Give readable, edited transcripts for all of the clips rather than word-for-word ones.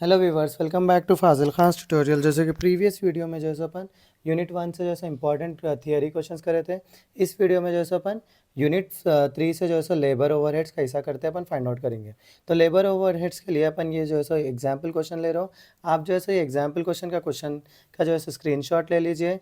Hello viewers, welcome back to Fazil खास tutorial. जैसे कि प्रीवियस वीडियो में जैसे अपन यूनिट 1 से जैसे इंपॉर्टेंट थियरी क्वेश्चंस करे थे, इस वीडियो में जैसे अपन यूनिट 3 से जैसे लेबर ओवरहेड्स कैसा करते हैं अपन फाइंड आउट करेंगे। तो लेबर ओवरहेड्स के लिए अपन ये जो है एग्जाम्पल क्वेश्चन ले रहा हूँ। आप जैसे एग्जाम्पल क्वेश्चन का जो है स्क्रीनशॉट ले लीजिए।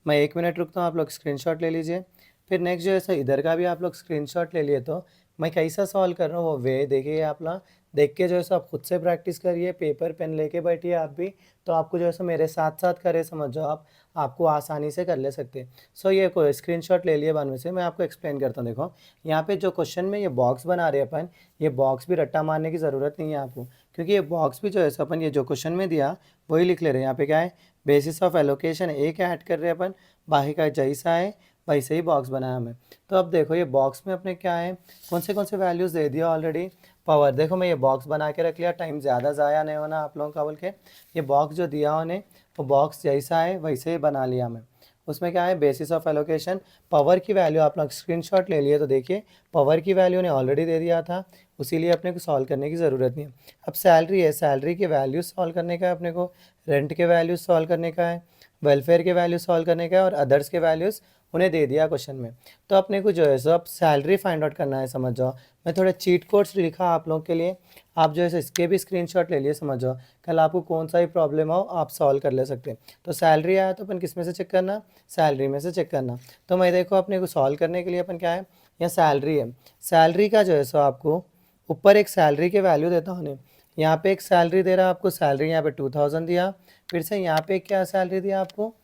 मैं 1 मिनट रुकता हूँ, आप लोग स्क्रीनशॉट ले लीजिए। फिर नेक्स्ट जो है इधर का भी आप लोग स्क्रीनशॉट ले लिए। तो मैं कैसा सॉल्व कर रहा हूँ वो वे देखिए आप लोग। देख के जो है आप खुद से प्रैक्टिस करिए, पेपर पेन लेके बैठिए आप भी। तो आपको जो है मेरे साथ साथ करे समझ जाओ आप, आपको आसानी से कर ले सकते हैं। सो ये कोई स्क्रीनशॉट ले लिए बाद में से मैं आपको एक्सप्लेन करता हूँ। देखो यहाँ पे जो क्वेश्चन में ये बॉक्स बना रहे हैं अपन, ये बॉक्स भी रट्टा मारने की ज़रूरत नहीं है आपको, क्योंकि ये बॉक्स भी जो है अपन ये जो क्वेश्चन में दिया वही लिख ले रहे हैं। यहाँ पे क्या है, बेसिस ऑफ एलोकेशन एक ऐड कर रहे हैं अपन, बाकी का जैसा है वैसे ही बॉक्स बनाया हमें। तो अब देखो ये बॉक्स में अपने क्या है, कौन से वैल्यूज़ दे दिया ऑलरेडी। पावर देखो मैं ये बॉक्स बना के रख लिया, टाइम ज़्यादा ज़ाया नहीं होना आप लोगों का बोल के। ये बॉक्स जो दिया उन्हें वो बॉक्स जैसा है वैसे ही बना लिया मैं। उसमें क्या है, बेसिस ऑफ एलोकेशन पावर की वैल्यू आप लोग स्क्रीनशॉट ले लिए। तो देखिए पावर की वैल्यू ने ऑलरेडी दे दिया था, उसीलिए अपने को सॉल्व करने की ज़रूरत नहीं है। अब सैलरी है, सैलरी के वैल्यू सॉल्व करने का है अपने को, रेंट के वैल्यू सॉल्व करने का है, वेलफेयर के वैल्यू सॉल्व करने का है, और अदर्स के वैल्यूज़ उन्हें दे दिया क्वेश्चन में। तो अपने को जो है सो अब सैलरी फाइंड आउट करना है समझ जाओ। मैं थोड़े चीट कोड्स लिखा आप लोगों के लिए, आप जो है इसके भी स्क्रीनशॉट ले लिए समझ जाओ। कल आपको कौन सा भी प्रॉब्लम हो आप सॉल्व कर ले सकते हैं। तो सैलरी आया तो अपन किस में से चेक करना, सैलरी में से चेक करना। तो मैं देखो अपने को सॉल्व करने के लिए अपन क्या है, यहाँ सैलरी है। सैलरी का जो है सो आपको ऊपर एक सैलरी के वैल्यू देता हूँ उन्हें। यहाँ पे एक सैलरी दे रहा है आपको, सैलरी यहाँ पे 2000 दिया। फिर से यहाँ पे क्या सैलरी दिया आपको,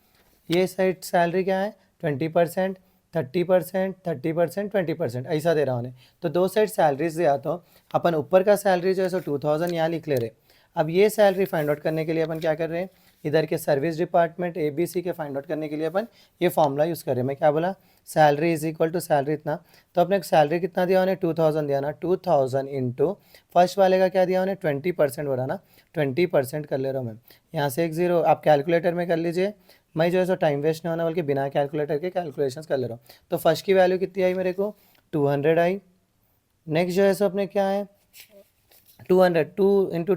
ये साइड सैलरी क्या है 20%, 30%, 30%, 20% ऐसा दे रहा उन्हें। तो दो साइड सैलरीज दिया तो अपन ऊपर का सैलरी जो है सो 2000 यहाँ लिख ले रहे। अब ये सैलरी फाइंड आउट करने के लिए अपन क्या कर रहे हैं, इधर के सर्विस डिपार्टमेंट ABC के फाइंड आउट करने के लिए अपन ये फॉर्मूला यूज़ कर रहे हैं। मैं क्या बोला, salary is equal to salary इतना। तो अपने सैलरी कितना दिया उन्हें, 2000 दिया ना, 2000 इंटू फर्स्ट वाले का क्या दिया उन्हें 20% बोला ना, 20% कर ले रहा हूँ मैं। यहाँ से एक ज़ीरो आप कैलकुलेटर में कर लीजिए, मैं जो है सो टाइम वेस्ट नहीं होना बल्कि बिना कैलकुलेटर के कैलकुलेशंस कर ले रहा हूँ। तो फर्स्ट की वैल्यू कितनी आई मेरे को, 200 आई। नेक्स्ट जो है सो अपने क्या है 200, 2 इंटू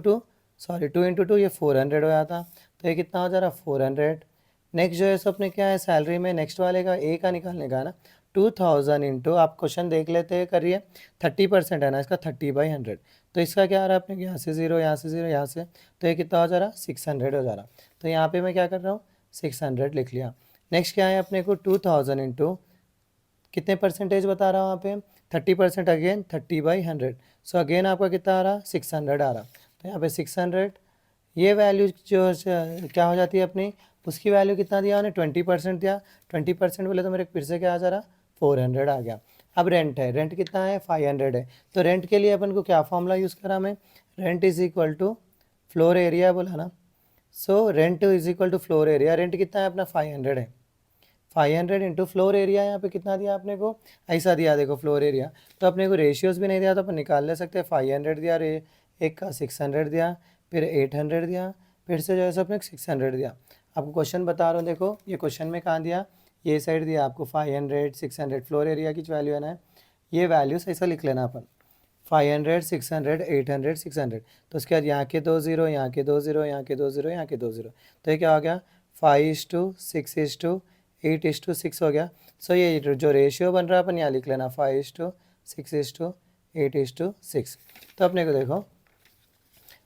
टू ये 400 हो जाता। तो ये कितना हो जा रहा 400। नेक्स्ट जो है सो अपने क्या है सैलरी में नेक्स्ट वाले का ए का निकालने का ना, 2000 इंटू आप क्वेश्चन देख लेते करिए, 30% है ना इसका, 30/100। तो इसका क्या आ रहा है अपने यहाँ से ज़ीरो, यहाँ से ज़ीरो, यहाँ से, तो ये कितना हो जा रहा 600 हो जा रहा। तो यहाँ पे मैं क्या कर रहा हूँ 600 लिख लिया। नेक्स्ट क्या है अपने को 2000 इंटू कितने परसेंटेज बता रहा हूँ यहाँ पे 30%, अगेन 30/100। सो अगेन आपका कितना आ रहा 600 आ रहा। तो यहाँ पे 600, ये वैल्यू जो क्या हो जाती है अपनी, उसकी वैल्यू कितना दिया उन्हें 20% दिया। 20% बोले तो मेरे फिर से क्या आ जा रहा 400 आ गया। अब रेंट है, रेंट कितना है 500 है। तो रेंट के लिए अपन को क्या फॉर्मूला यूज़ करा मैं, rent is equal to floor area बोला ना। So rent is equal to floor area, rent कितना है अपना 500 है। 500 इंटू फ्लोर एरिया यहाँ पे कितना दिया आपने को, ऐसा दिया देखो फ्लोर एरिया। तो अपने को रेशियोज़ भी नहीं दिया तो अपन निकाल ले सकते हैं। 500 दिया, रे एक का 600 दिया, फिर 800 दिया, फिर से जो है सो अपने 600 दिया। आपको क्वेश्चन बता रहा हूँ, देखो ये क्वेश्चन में कहाँ दिया, ये साइड दिया आपको 500, 600, फ्लोर एरिया की वैल्यू है ना, ये वैल्यूज ऐसा लिख लेना अपन 500, 600, 800, 600। तो उसके बाद यहाँ के 2 ज़ीरो, यहाँ के 2 ज़ीरो, यहाँ के 2 ज़ीरो, यहाँ के 2 ज़ीरो। तो ये क्या हो गया 5:6:8:6 हो गया। सो ये जो रेशियो बन रहा है अपन यहाँ लिख लेना 5:6:8:6। तो अपने को देखो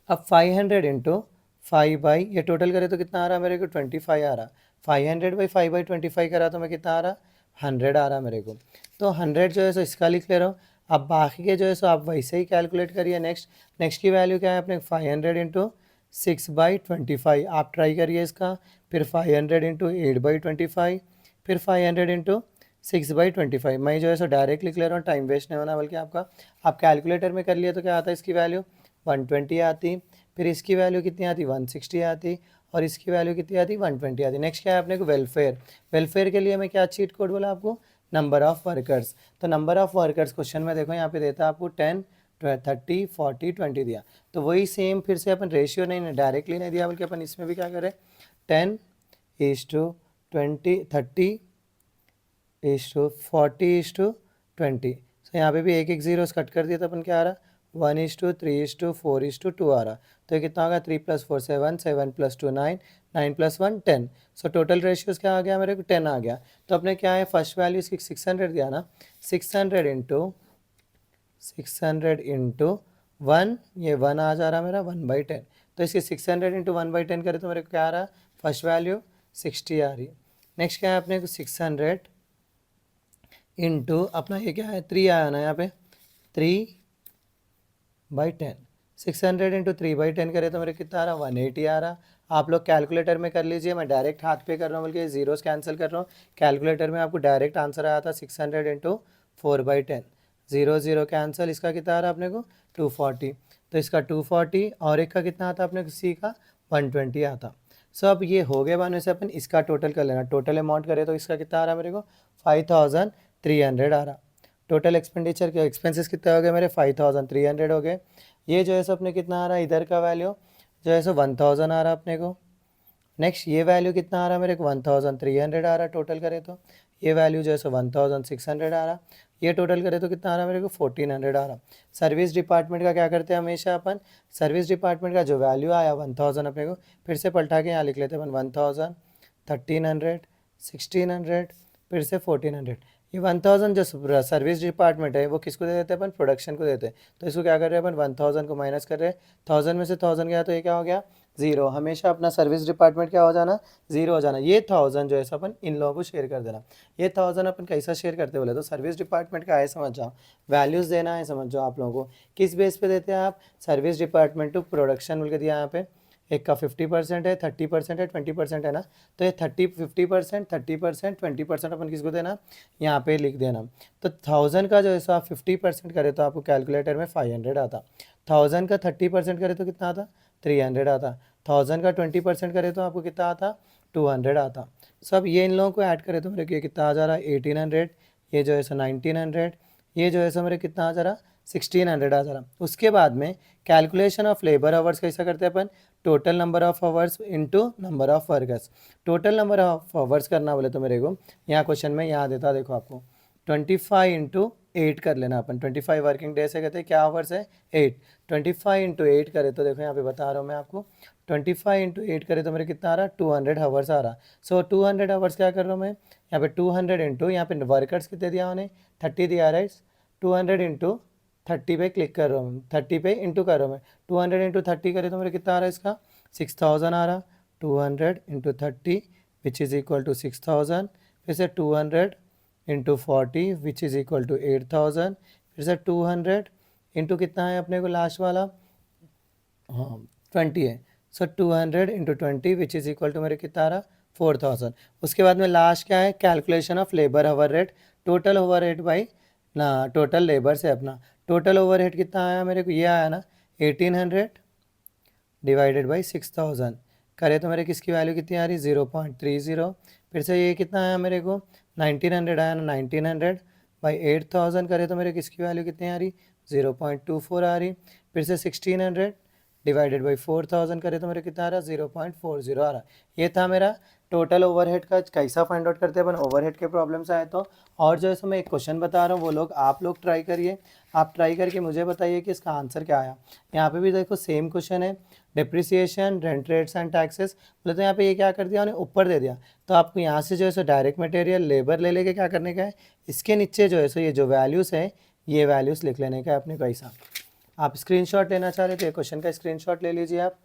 अब 500 इंटू 5 बाई ये टोटल करे तो कितना आ रहा मेरे को 25 आ रहा। 500/5/25 करा तो मैं कितना आ रहा 100 आ रहा मेरे को। तो 100 जो है सो इसका लिख ले रहा हूँ। अब बाकी के जो है सो आप वैसे ही कैलकुलेट करिए। नेक्स्ट की वैल्यू क्या है अपने 500 इंटू 6/25 आप ट्राई करिए इसका। फिर 500 इंटू 8/25, फिर 500 इंटू 6/25। मैं जो है सो डायरेक्ट लिख ले रहा हूँ, टाइम वेस्ट नहीं होना बल्कि आपका। आप कैलकुलेटर में कर लिए तो क्या आता है इसकी वैल्यू 120 आती। फिर इसकी वैल्यू कितनी आती 160 आती, और इसकी वैल्यू कितनी आती 120 आती। नेक्स्ट क्या है अपने को वेलफेयर, वेलफेयर के लिए मैं क्या चीट कोड बोला आपको, नंबर ऑफ़ वर्कर्स। तो नंबर ऑफ़ वर्कर्स क्वेश्चन में देखो यहाँ पे देता है आपको 10, 30, 40, 20 दिया। तो वही सेम फिर से अपन रेशियो नहीं डायरेक्टली नहीं दिया बल्कि अपन इसमें भी क्या करें 10:20, 30:40:20। सो यहाँ पे भी एक एक जीरो कट कर दिया तो अपन क्या आ रहा 1:3:4:2 आ रहा, तो ये कितना होगा 3 + 4 7, 7 + 2 9, 9 + 1 10। सो टोटल रेशियोज क्या आ गया मेरे को 10 आ गया। तो अपने क्या है फर्स्ट वैल्यू इसकी 600 दिया ना, 600 इंटू 1, ये 1 आ जा रहा मेरा 1/10। तो इसकी 600 इंटू 1/10 करें तो मेरे को क्या आ रहा, फर्स्ट वैल्यू 60 आ रही। नेक्स्ट क्या है अपने को 600 इंटू अपना ये क्या है 3 आया ना यहाँ पे 3/10। 600 इंटू 3/10 करें तो मेरे कितना आ रहा 180 आ रहा। आप लोग कैलकुलेटर में कर लीजिए, मैं डायरेक्ट हाथ पे कर रहा हूँ बल्कि जीरोस कैंसिल कर रहा हूँ। कैलकुलेटर में आपको डायरेक्ट आंसर आया था 600 इंटू 4/10, 0 0 कैंसिल, इसका कितना आ रहा अपने को 240। तो इसका 240 और एक का कितना आता अपने को सी का 120 आता। सो अब ये हो गए बानवे से अपन इसका टोटल कर लेना। टोटल अमाउंट करें तो इसका कितना आ रहा मेरे को 5300 आ रहा। टोटल एक्सपेंडिचर के एक्सपेंसेस कितने हो गए मेरे 5300 हो गए। ये जो है सो अपने कितना आ रहा है इधर का वैल्यू जो है सो 1000 आ रहा अपने को। नेक्स्ट ये वैल्यू कितना आ रहा है मेरे को 1300 आ रहा टोटल करें तो। ये वैल्यू जो है सो 1600 आ रहा। ये टोटल करें तो कितना आ रहा है मेरे को 1400 आ रहा। सर्विस डिपार्टमेंट का क्या करते हैं हमेशा अपन, सर्विस डिपार्टमेंट का जो वैल्यू आया 1000 अपने को फिर से पलटा के यहाँ लिख लेते हैं अपन 1000, 1300, 1600, फिर से 1400। ये 1000 जो सर्विस डिपार्टमेंट है वो किसको दे देते हैं अपन, प्रोडक्शन को देते हैं। तो इसको क्या कर रहे हैं अपन 1000 को माइनस कर रहे हैं, 1000 में से 1000 गया तो ये क्या हो गया 0। हमेशा अपना सर्विस डिपार्टमेंट क्या हो जाना 0 हो जाना। ये 1000 जो है सो अपन इन लोगों को शेयर कर देना। ये 1000 अपन कैसा शेयर करते बोले तो सर्विस डिपार्टमेंट का है, समझ जाओ वैल्यूज़ देना है, समझ जाओ आप लोगों को किस बेस पे देते हैं आप, सर्विस डिपार्टमेंट टू प्रोडक्शन बोल के दिया यहाँ पे। एक का 50% है, 30% है, 20% है ना, तो ये 50%, 30%, 20% अपन किसको देना यहाँ पे लिख देना। तो 1000 का जो है सो आप 50% करें तो आपको कैलकुलेटर में 500 आता। 1000 का 30% करें तो कितना आता 300 आता। 1000 का 20% करें तो आपको कितना आता 200 आता। सब ये इन लोगों को ऐड करें तो मेरे को ये कितना आ जा रहा है 1800, ये जो है सो 1900, ये जो है सो मेरे कितना आ जा रहा 1600 आ जा रहा। उसके बाद में कैलकुलेशन ऑफ लेबर आवर्स कैसा करते हैं अपन, total number of hours into number of workers. Total number of hours करना बोले तो मेरे को यहाँ क्वेश्चन में यहाँ देता देखो आपको 25 इंटू 8 कर लेना अपन। 25 वर्किंग डे से कहते हैं क्या आवर्स है 8। 25 इंटू 8 करे तो देखो यहाँ पे बता रहा हूँ मैं आपको 25 इंटू 8 करे तो मेरे कितना आ रहा 200 आवर्स आ रहा। सो 200 आवर्स क्या कर रहा हूँ मैं यहाँ पे 200 इंटू यहाँ पे वर्कर्स कितने दिया उन्हें 30 दिया राइट। 200 इंटू 30 पे क्लिक कर रहा हूँ, 30 पे इंटू कर रहा हूँ मैं। 200 इंटू 30 करे तो मेरे कितना आ रहा है इसका 6000 आ रहा। 200 into 30 which is equal to 6000। फिर से 200 into 40 which is equal to 8000। फिर से 200 इंटू कितना है अपने को लास्ट वाला, हाँ 20 है। So 200 into 20 which is equal to मेरे कितना आ रहा 4000। उसके बाद में लास्ट क्या है calculation of labour over rate, total over rate by ना टोटल लेबर से अपना टोटल ओवर हेड कितना आया मेरे को ये आया ना 1800 डिवाइडेड बाई 6000 करे तो मेरे किसकी वैल्यू कितनी आ रही 0.30। फिर से ये कितना आया मेरे को 1900 आया ना 1900 बाई 8000 करे तो मेरे किसकी वैल्यू कितनी आ रही 0.24 आ रही। फिर से 1600 डिवाइडेड बाई 4000 करे तो मेरे कितना आ रहा 0.40 आ रहा। ये था मेरा टोटल ओवरहेड का कैसा फाइंड आउट करते हैं अपन ओवरहेड के प्रॉब्लम्स आए तो। और जो है सो मैं एक क्वेश्चन बता रहा हूँ वो लोग आप लोग ट्राई करिए, आप ट्राई करके मुझे बताइए कि इसका आंसर क्या आया। यहाँ पे भी देखो सेम क्वेश्चन है, depreciation rent rates and taxes बोले तो यहाँ पे ये क्या कर दिया उन्हें ऊपर दे दिया। तो आपको यहाँ से जो है सो डायरेक्ट मटेरियल लेबर ले लेके क्या करने का है इसके नीचे जो है सो ये जो वैल्यूज़ है ये वैल्यूज़ लिख लेने का है अपने को ऐसा। आप स्क्रीनशॉट लेना चाह रहे थे क्वेश्चन का स्क्रीनशॉट ले लीजिए आप।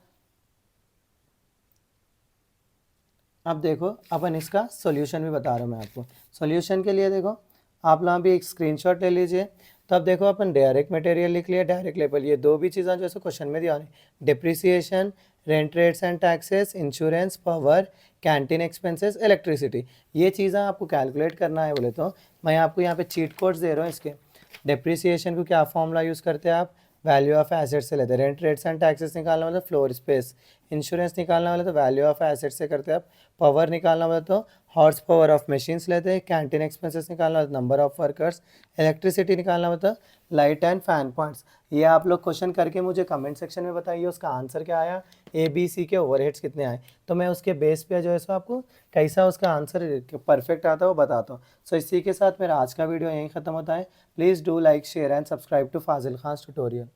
अब देखो अपन इसका सॉल्यूशन भी बता रहा हूँ मैं आपको। सॉल्यूशन के लिए देखो आप लोग भी एक स्क्रीनशॉट ले लीजिए। तो अब देखो अपन डायरेक्ट मटेरियल लिख लिया, डायरेक्ट लेबर, ये दो भी चीज़ें जो है क्वेश्चन में दिया depreciation, rent rates and taxes, insurance, power, canteen expenses, electricity, ये चीज़ें आपको कैलकुलेट करना है बोले तो मैं आपको यहाँ पे चीट कोड्स दे रहा हूँ इसके। डिप्रिसिएशन को क्या फॉर्मूला यूज़ करते हैं आप, वैल्यू ऑफ एसेट से लेते हैं। रेंट रेट्स एंड टैक्सेस निकालना मतलब फ्लोर स्पेस, इंश्योरेंस निकालना वाला तो वैल्यू ऑफ एसेट से करते हैं आप। पावर निकालना वाला तो हॉर्स पावर ऑफ मशीन्स लेते हैं। कैंटीन एक्सपेंसेस निकालना मतलब नंबर ऑफ वर्कर्स। इलेक्ट्रिसिटी निकालना मतलब लाइट एंड फैन पॉइंट्स। ये आप लोग क्वेश्चन करके मुझे कमेंट सेक्शन में बताइए उसका आंसर क्या आया, ए बी सी के ओवरहेड्स कितने आए, तो मैं उसके बेस पे जो है सो आपको कैसा उसका आंसर परफेक्ट आता है वो बताता हूँ। सो इसी के साथ मेरा आज का वीडियो यहीं ख़त्म होता है। Please do like share and subscribe to Fazil Khan tutorial.